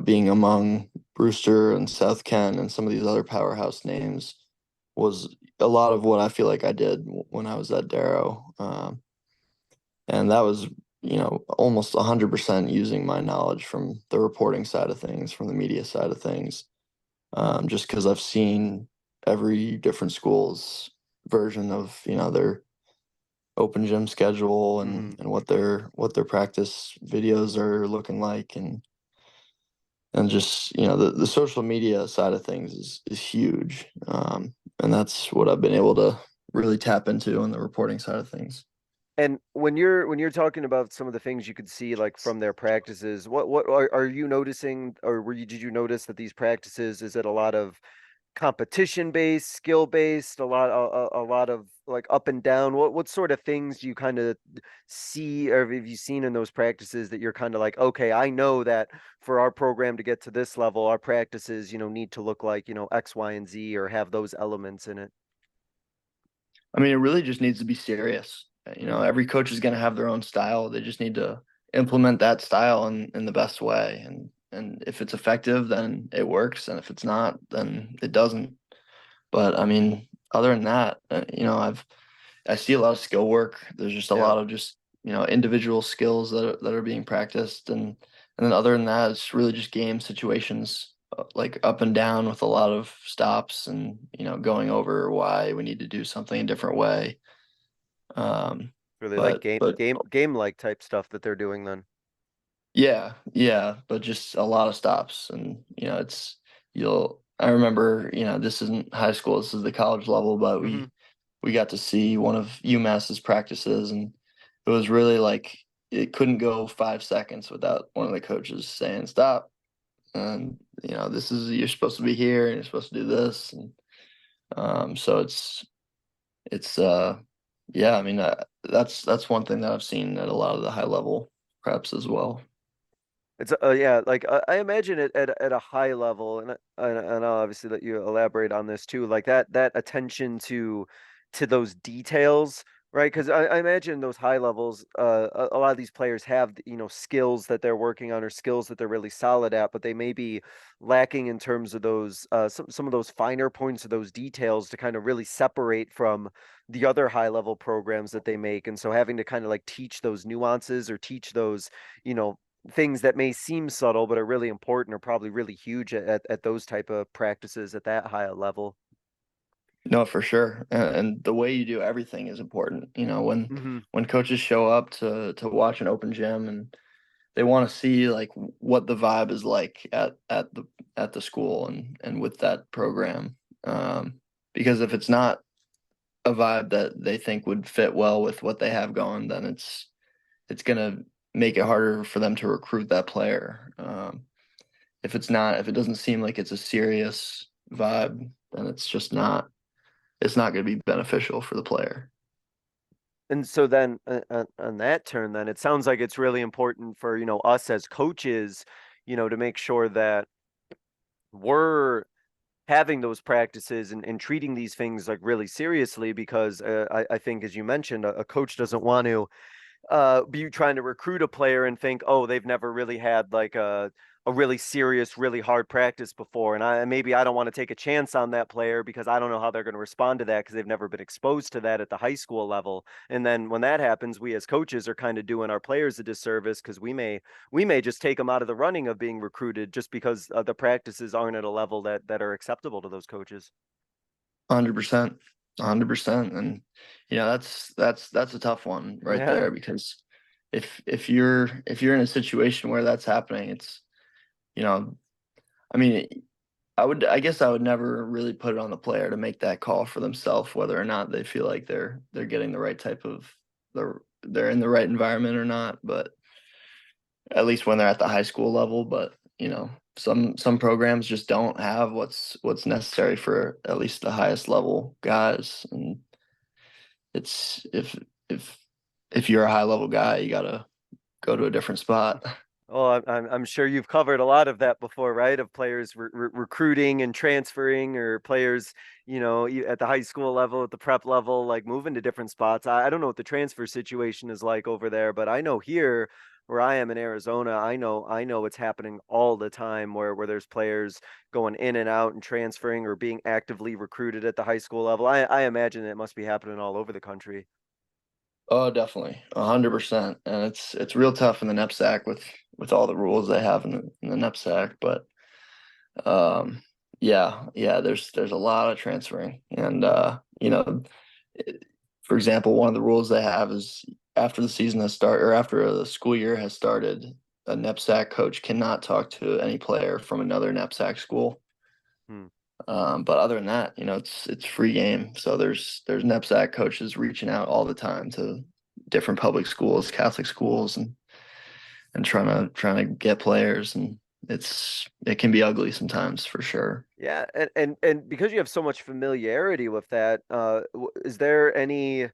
being among Brewster and South Kent and some of these other powerhouse names was a lot of what I feel like I did when I was at Darrow. And that was almost 100% using my knowledge from the reporting side of things, from the media side of things, just because I've seen every different school's version of their open gym schedule Hmm. and what their practice videos are looking like, and just the social media side of things is huge, and that's what I've been able to really tap into on the reporting side of things. And when you're talking about some of the things you could see like from their practices, what are you noticing, or did you notice that these practices, is it a lot of competition based, skill based, a lot of like up and down? What sort of things do you kind of see, or have you seen in those practices that you're kind of like, okay, I know that for our program to get to this level, our practices, need to look like, X, Y, and Z, or have those elements in it? I mean, it really just needs to be serious. Every coach is going to have their own style. They just need to implement that style in the best way. And if it's effective, then it works. And if it's not, then it doesn't. But I mean, other than that, I see a lot of skill work. There's just a Yeah, lot of just individual skills that are being practiced, and then other than that, it's really just game situations, like up and down with a lot of stops and going over why we need to do something a different way. Um, really like but game like type stuff that they're doing then. yeah, but just a lot of stops, and you'll. I remember, this isn't high school, this is the college level, but Hmm. we got to see one of UMass's practices, and it was really like it couldn't go 5 seconds without one of the coaches saying stop. And this is you're supposed to be here, and you're supposed to do this, and so it's yeah. I mean, that's one thing that I've seen at a lot of the high level preps as well. It's yeah, like I imagine it at a high level, and I'll obviously let you elaborate on this too, like that attention to those details, right? Because I imagine those high levels, a lot of these players have skills that they're working on or skills that they're really solid at, but they may be lacking in terms of those some of those finer points of those details to kind of really separate from the other high level programs that they make, and so having to kind of like teach those nuances or teach those you know things that may seem subtle but are really important are probably really huge at those type of practices at that high a level. No, for sure. And the way you do everything is important. Hmm. When coaches show up to watch an open gym, and they want to see like what the vibe is like at the school and with that program. Because if it's not a vibe that they think would fit well with what they have going, then it's gonna make it harder for them to recruit that player. If it doesn't seem like it's a serious vibe, then it's not going to be beneficial for the player. And so then on that turn, then it sounds like it's really important for us as coaches, to make sure that we're having those practices and treating these things like really seriously, because I think, as you mentioned, a coach doesn't want to be trying to recruit a player and think, oh, they've never really had like a really serious, really hard practice before, and I don't want to take a chance on that player because I don't know how they're going to respond to that because they've never been exposed to that at the high school level. And then when that happens, we as coaches are kind of doing our players a disservice because we may just take them out of the running of being recruited just because the practices aren't at a level that are acceptable to those coaches. 100%, 100%. And that's a tough one right Yeah. there, because if you're in a situation where that's happening, it's you know I mean, I guess I would never really put it on the player to make that call for themselves, whether or not they feel like they're getting the right type of they're in the right environment or not. But at least when they're at the high school level. But some programs just don't have what's necessary for at least the highest level guys. And it's if if you're a high level guy, you gotta go to a different spot. Oh, I'm sure you've covered a lot of that before, right? Of players recruiting and transferring, or players, at the high school level, at the prep level, like moving to different spots. I don't know what the transfer situation is like over there, but I know here where I am in Arizona, I know it's happening all the time where there's players going in and out and transferring or being actively recruited at the high school level. I imagine it must be happening all over the country. Oh, definitely, 100%. And it's real tough in the NEPSAC with all the rules they have in the NEPSAC. But yeah, there's a lot of transferring, and it- for example, one of the rules they have is after the season has started, or after the school year has started, a NEPSAC coach cannot talk to any player from another NEPSAC school. Hmm. But other than that, it's free game. So there's NEPSAC coaches reaching out all the time to different public schools, Catholic schools, and trying to get players. And it can be ugly sometimes for sure. Yeah, and because you have so much familiarity with that, is there any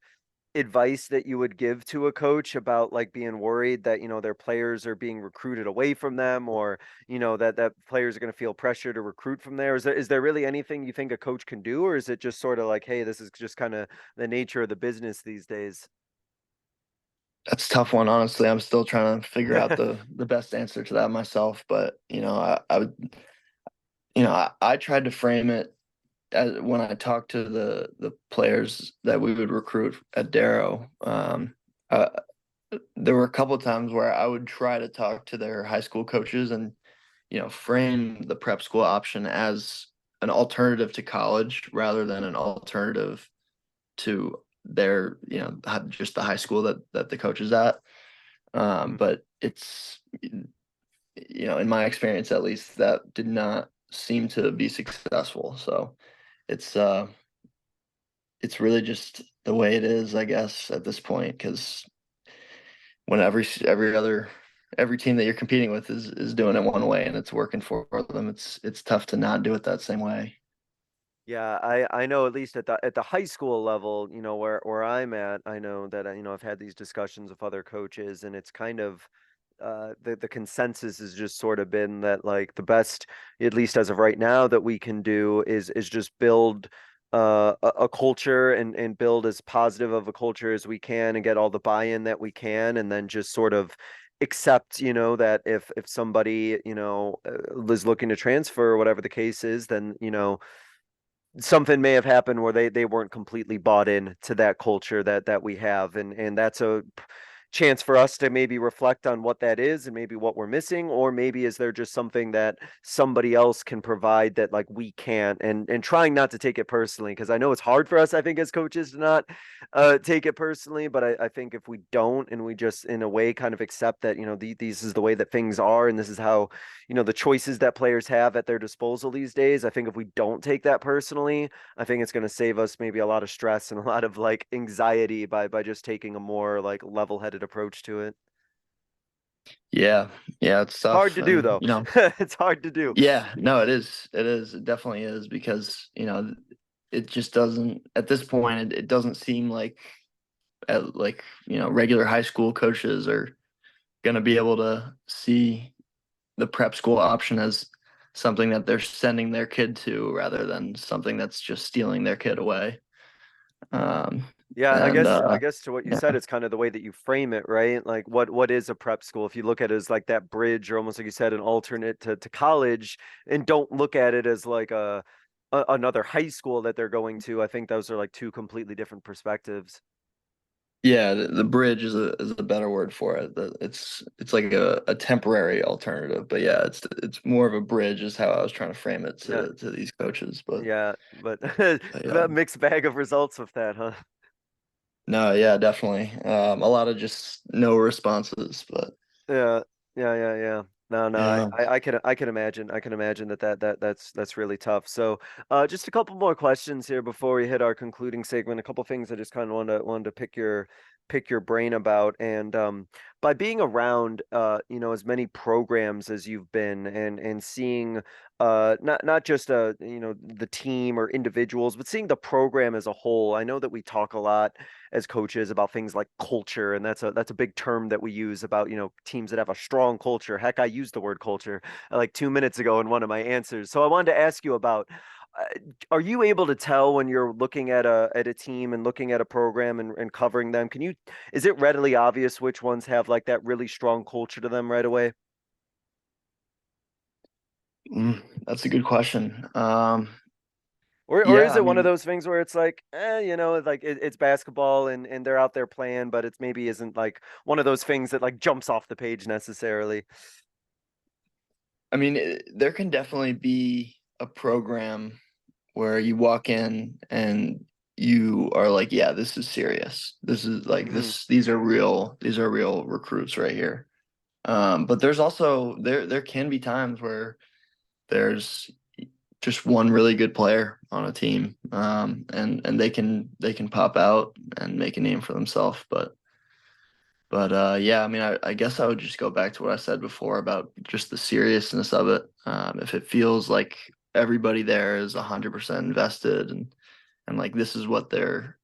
advice that you would give to a coach about like being worried that their players are being recruited away from them, or that players are going to feel pressure to recruit from there? Is there really anything you think a coach can do, or is it just sort of like, hey, this is just kind of the nature of the business these days? That's a tough one, honestly. I'm still trying to figure out the best answer to that myself. But I would, I tried to frame it as when I talked to the players that we would recruit at Darrow. Uh, there were a couple of times where I would try to talk to their high school coaches and frame the prep school option as an alternative to college rather than an alternative to their just the high school that the coach is at. Mhm. But it's in my experience at least, that did not seem to be successful. So it's uh it's really just the way it is, I guess, at this point, because when every team that you're competing with is doing it one way and it's working for them, it's tough to not do it that same way. Yeah, I know at least at the high school level, where I'm at, I know that I've had these discussions with other coaches, and it's kind of the consensus has just sort of been that like the best, at least as of right now, that we can do is just build a culture and build as positive of a culture as we can and get all the buy-in that we can, and then just sort of accept that if somebody is looking to transfer or whatever the case is, then something may have happened where they weren't completely bought in to that culture that we have, and that's a chance for us to maybe reflect on what that is and maybe what we're missing, or maybe is there just something that somebody else can provide that like we can't, and trying not to take it personally, because I know it's hard for us, I think, as coaches to not take it personally, but I think if we don't, and we just in a way kind of accept that these is the way that things are, and this is how the choices that players have at their disposal these days. I think if we don't take that personally, I think it's going to save us maybe a lot of stress and a lot of like anxiety by just taking a more like level-headed approach to it. Yeah, yeah, it's Hard tough, to do and though. It's hard to do. yeah, no, it definitely is, because it just doesn't at this point. It doesn't seem like regular high school coaches are going to be able to see the prep school option as something that they're sending their kid to rather than something that's just stealing their kid away. Um, Yeah, I and guess I guess to what you yeah, said, it's kind of the way that you frame it, right? Like what is a prep school? If you look at it as like that bridge, or almost like you said, an alternate to college, and don't look at it as like another high school that they're going to, I think those are like two completely different perspectives. yeah, the bridge is a better word for it. It's like a temporary alternative, but yeah, it's more of a bridge is how I was trying to frame it Yeah, to these coaches. But yeah, but yeah, a mixed bag of results with that, huh? no, yeah, definitely. A lot of just no responses, but Yeah, yeah. No, no, yeah. I can imagine. I can imagine that's really tough. So, just a couple more questions here before we hit our concluding segment. A couple things I just kind of wanted to pick your brain about, and by being around as many programs as you've been, and seeing not just the team or individuals, but seeing the program as a whole. I know that we talk a lot as coaches about things like culture, and that's a big term that we use about teams that have a strong culture. Heck, I used the word culture like 2 minutes ago in one of my answers. So I wanted to ask you about, uh, are you able to tell when you're looking at a team and looking at a program, and covering them? Is it readily obvious which ones have like that really strong culture to them right away? That's a good question. Or Yeah, is I it one of mean, those things where it's like, like it's basketball, and they're out there playing, but it's maybe isn't like one of those things that like jumps off the page necessarily. there can definitely be a program where you walk in and you are like, yeah, this is serious. This is like Hmm. this. These are real recruits right here. But there's also there can be times where there's just one really good player on a team, and they can pop out and make a name for themselves. But But yeah, I mean, I guess I would just go back to what I said before about just the seriousness of it. If it feels like everybody there is 100% invested and like this is what they're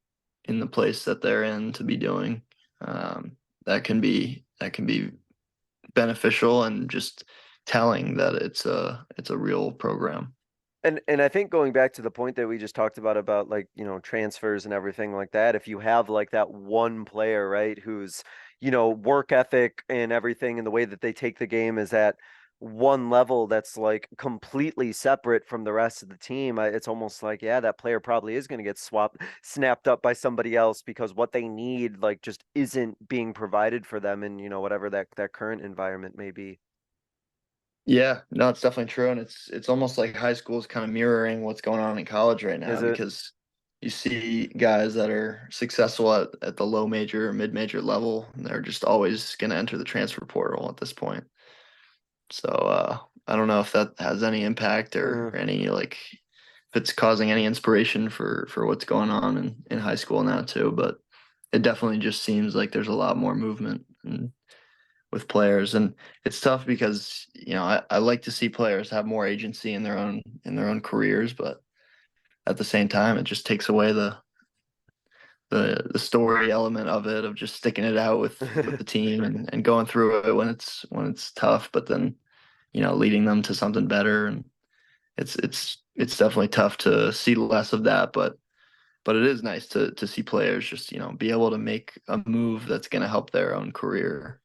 in the place that they're in to be doing, um, that can be beneficial and just telling that it's a real program. And I think going back to the point that we just talked about like, transfers and everything like that, if you have like that one player, right, who's, work ethic and everything and the way that they take the game is at one level that's like completely separate from the rest of the team, it's almost like, yeah, that player probably is going to get snapped up by somebody else because what they need like just isn't being provided for them in, whatever that current environment may be. Yeah, no, it's definitely true, and it's almost like high school is kind of mirroring what's going on in college right now Is it? because you see guys that are successful at the low major or mid major level, and they're just always going to enter the transfer portal at this point. So I don't know if that has any impact or Uh, any like if it's causing any inspiration for what's going on in high school now too, but it definitely just seems like there's a lot more movement with players, and it's tough because I like to see players have more agency in their own careers, but at the same time it just takes away the story element of it, of just sticking it out with the team and going through it when it's tough, but then leading them to something better. And it's definitely tough to see less of that, but it is nice to see players just be able to make a move that's going to help their own career.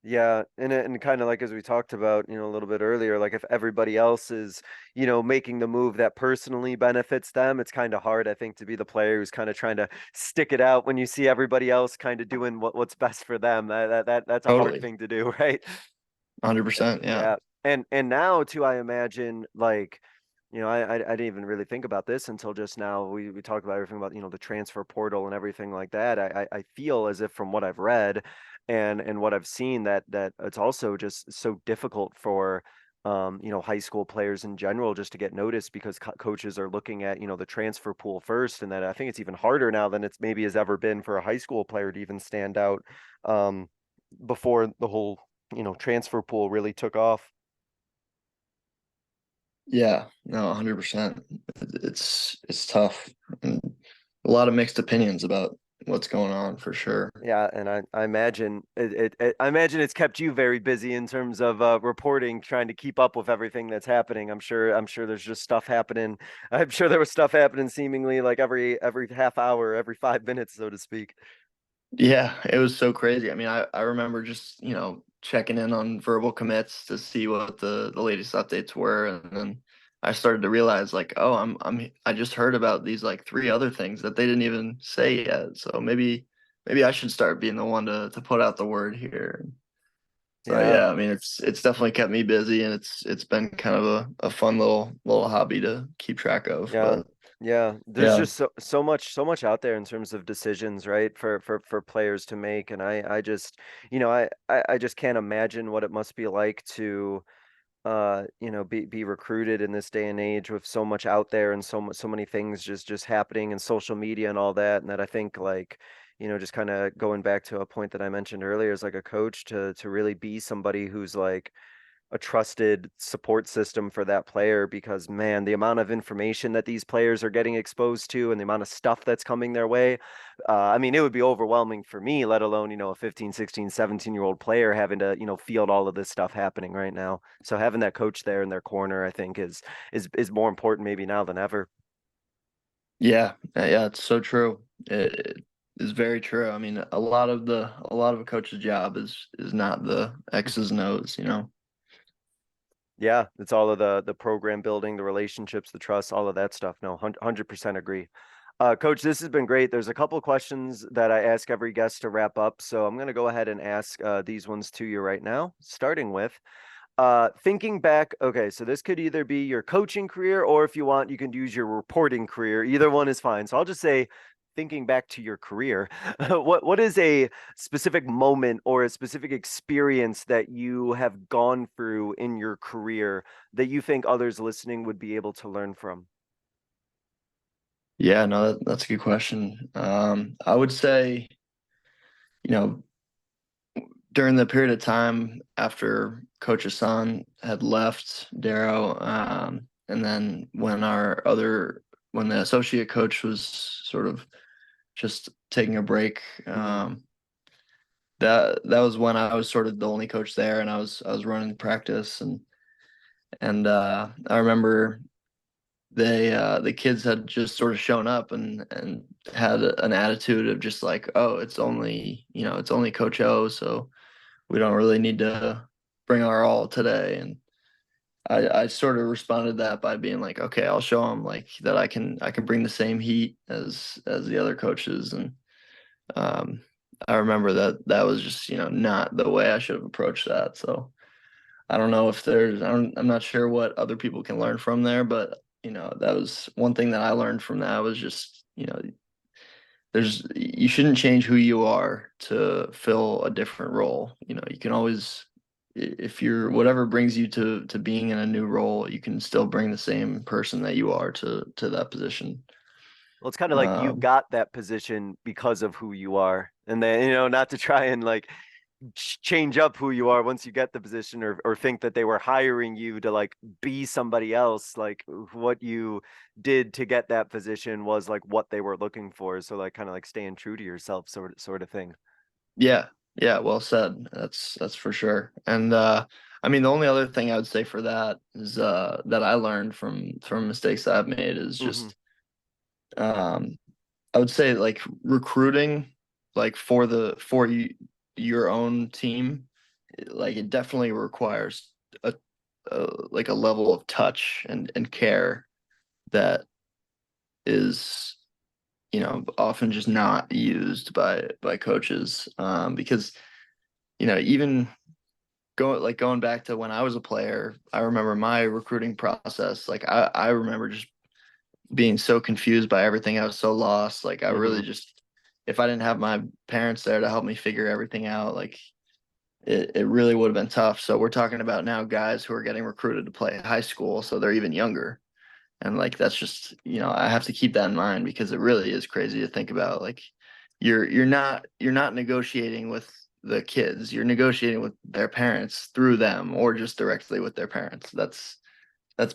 Yeah, and kind of like as we talked about, a little bit earlier, like if everybody else is, making the move that personally benefits them, it's kind of hard, I think, to be the player who's kind of trying to stick it out when you see everybody else kind of doing what's best for them. That's a hard Totally. thing to do, right? 100%. Yeah. Yeah. And now too, I imagine like, I didn't even really think about this until just now. We talked about everything about, the transfer portal and everything like that. I feel as if from what I've read and what I've seen that it's also just so difficult for high school players in general just to get noticed because coaches are looking at, the transfer pool first, and that I think it's even harder now than it's maybe has ever been for a high school player to even stand out um before the whole transfer pool really took off. Yeah, no, 100%. It's tough, and a lot of mixed opinions about what's going on for sure. Yeah, and I imagine I imagine it's kept you very busy in terms of reporting, trying to keep up with everything that's happening. I'm sure there's just stuff happening. I'm sure there was stuff happening seemingly like every half hour, every 5 minutes, so to speak. Yeah, it was so crazy. I mean, I remember just, checking in on verbal commits to see what the latest updates were. And then I started to realize like, oh, I just heard about these like three other things that they didn't even say yet. So maybe I should start being the one to put out the word here. So Yeah. yeah, I mean it's definitely kept me busy, and it's been kind of a fun little hobby to keep track of. Yeah. But Yeah, there's yeah. just so much out there in terms of decisions, right? For players to make, and I just, I just can't imagine what it must be like to be recruited in this day and age with so much out there and so many things just happening and social media and all that. And that I think like, just kind of going back to a point that I mentioned earlier is like a coach to really be somebody who's like a trusted support system for that player, because man, the amount of information that these players are getting exposed to and the amount of stuff that's coming their way, I mean, it would be overwhelming for me, let alone, a 15, 16, 17-year-old player having to, field all of this stuff happening right now. So having that coach there in their corner, I think is more important maybe now than ever. Yeah, yeah, it's so true. It is very true. I mean, a lot of a coach's job is not the X's and O's. Yeah, it's all of the program building, the relationships, the trust, all of that stuff. No, 100% agree. Coach, this has been great. There's a couple of questions that I ask every guest to wrap up, so I'm going to go ahead and ask these ones to you right now, starting with thinking back. Okay, so this could either be your coaching career, or if you want, you can use your reporting career. Either one is fine. So I'll just say, thinking back to your career, what is a specific moment or a specific experience that you have gone through in your career that you think others listening would be able to learn from? Yeah, no, that's a good question. I would say, you know, during the period of time after Coach Hassan had left, Darrow, and then when when the associate coach was sort of just taking a break, that was when I was sort of the only coach there, and I was running practice, and I remember the kids had just sort of shown up and had an attitude of just like, oh, it's only Coach O, so we don't really need to bring our all today. And I sort of responded to that by being like, okay, I'll show them like that I can bring the same heat as the other coaches. And I remember that was just, not the way I should have approached that. So I don't know if I'm not sure what other people can learn from there, but that was one thing that I learned from that was just, you shouldn't change who you are to fill a different role. You can always, if you're whatever brings you to being in a new role, you can still bring the same person that you are to that position. Well, it's kind of like you got that position because of who you are. And then, not to try and like change up who you are once you get the position, or think that they were hiring you to like be somebody else. Like what you did to get that position was like what they were looking for. So like kind of like staying true to yourself, sort of thing. Yeah. Yeah. Well said. That's for sure. And, I mean, the only other thing I would say for that is, that I learned from mistakes that I've made is just, I would say like recruiting, like for your own team, like it definitely requires like a level of touch and care that is, often just not used by coaches, because even going back to when I was a player, I remember my recruiting process. Like I remember just being so confused by everything. I was so lost. Like I really just, if I didn't have my parents there to help me figure everything out, like it really would have been tough. So we're talking about now guys who are getting recruited to play high school, so they're even younger. And like that's just, I have to keep that in mind because it really is crazy to think about. Like you're not negotiating with the kids, you're negotiating with their parents through them or just directly with their parents. That's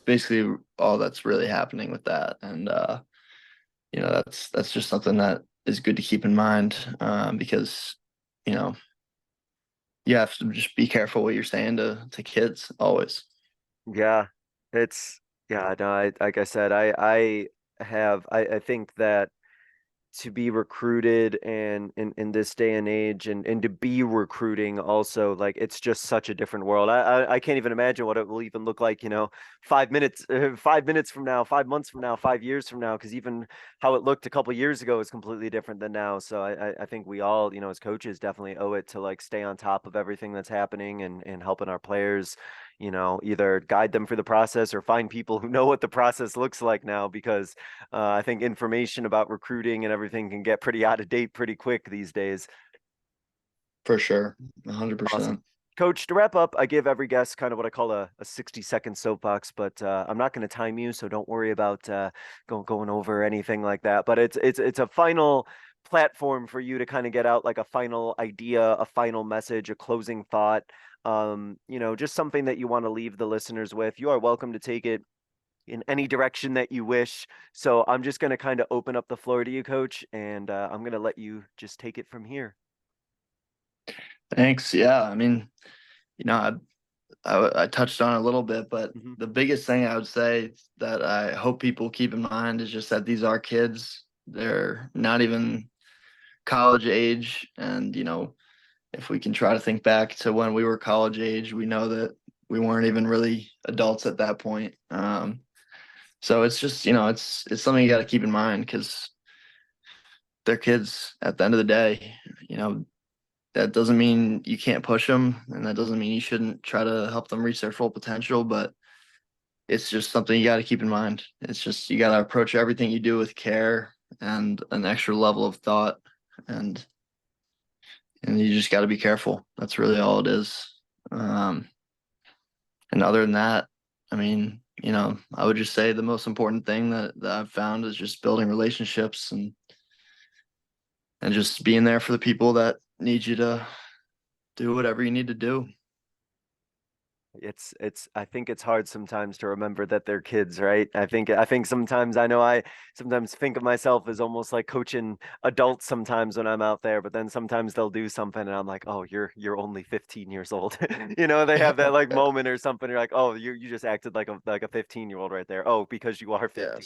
basically all that's really happening with that. And that's just something that is good to keep in mind, because you know you have to just be careful what you're saying to kids always. Yeah, it's yeah, no, like I said, I think that to be recruited and in this day and age, and to be recruiting also, like it's just such a different world. I can't even imagine what it will even look like, 5 minutes, 5 minutes from now, 5 months from now, 5 years from now, because even how it looked a couple years ago is completely different than now. So I think we all, as coaches definitely owe it to like stay on top of everything that's happening, and helping our players, either guide them through the process or find people who know what the process looks like now, because I think information about recruiting and everything can get pretty out of date pretty quick these days. For sure. 100%. Awesome. Coach, to wrap up, I give every guest kind of what I call a 60-second soapbox, but I'm not going to time you, so don't worry about going over anything like that. But it's a final platform for you to kind of get out like a final idea, a final message, a closing thought, just something that you want to leave the listeners with. You are welcome to take it in any direction that you wish. So I'm just going to kind of open up the floor to you, Coach, and I'm going to let you just take it from here. Thanks. Yeah. I mean, I touched on it a little bit, but the biggest thing I would say that I hope people keep in mind is just that these are kids. They're not even college age. And, if we can try to think back to when we were college age, we know that we weren't even really adults at that point. So it's just, it's something you got to keep in mind because they're kids at the end of the day. That doesn't mean you can't push them, and that doesn't mean you shouldn't try to help them reach their full potential, but it's just something you got to keep in mind. It's just you got to approach everything you do with care and an extra level of thought, and you just got to be careful. That's really all it is. And other than that, I mean, I would just say the most important thing that I've found is just building relationships and just being there for the people that need you to do whatever you need to do. I think it's hard sometimes to remember that they're kids, right? I think sometimes I sometimes think of myself as almost like coaching adults sometimes when I'm out there, but then sometimes they'll do something and I'm like, oh, you're only 15 years old. They have that like moment or something. You're like, oh, you just acted like a 15-year-old right there. Oh, because you are 15.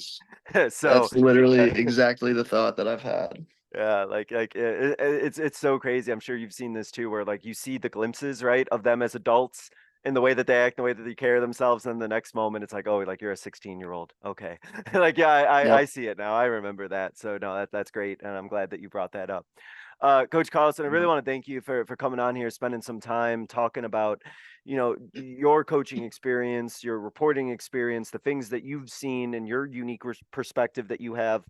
Yes. So That's literally exactly the thought that I've had. yeah, it's so crazy. I'm sure you've seen this too, where like you see the glimpses, right, of them as adults in the way that they act, the way that they carry themselves, and the next moment it's like, oh, like you're a 16-year-old. Okay. Like, yeah, I Yep. see it now. I remember that. So no, that's great. And I'm glad that you brought that up. Coach Carlson, I really want to thank you for coming on here, spending some time talking about, your coaching experience, your reporting experience, the things that you've seen and your unique perspective that you have,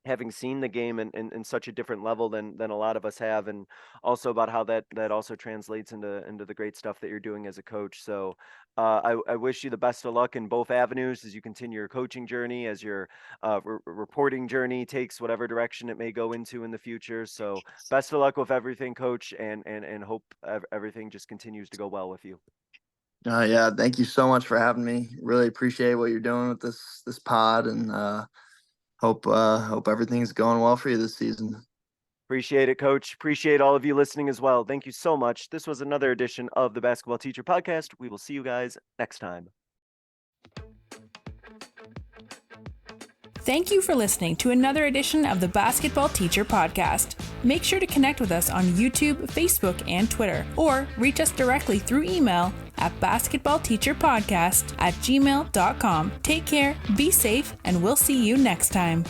having seen the game in such a different level than a lot of us have, and also about how that also translates into the great stuff that you're doing as a coach. So I wish you the best of luck in both avenues as you continue your coaching journey, as your reporting journey takes whatever direction it may go into in the future. So best of luck with everything, coach, and hope everything just continues to go well with you. Yeah, thank you so much for having me. Really appreciate what you're doing with this pod, and hope everything's going well for you this season. Appreciate it, Coach. Appreciate all of you listening as well. Thank you so much. This was another edition of the Basketball Teacher Podcast. We will see you guys next time. Thank you for listening to another edition of the Basketball Teacher Podcast. Make sure to connect with us on YouTube, Facebook, and Twitter, or reach us directly through email at basketballteacherpodcast@gmail.com. Take care, be safe, and we'll see you next time.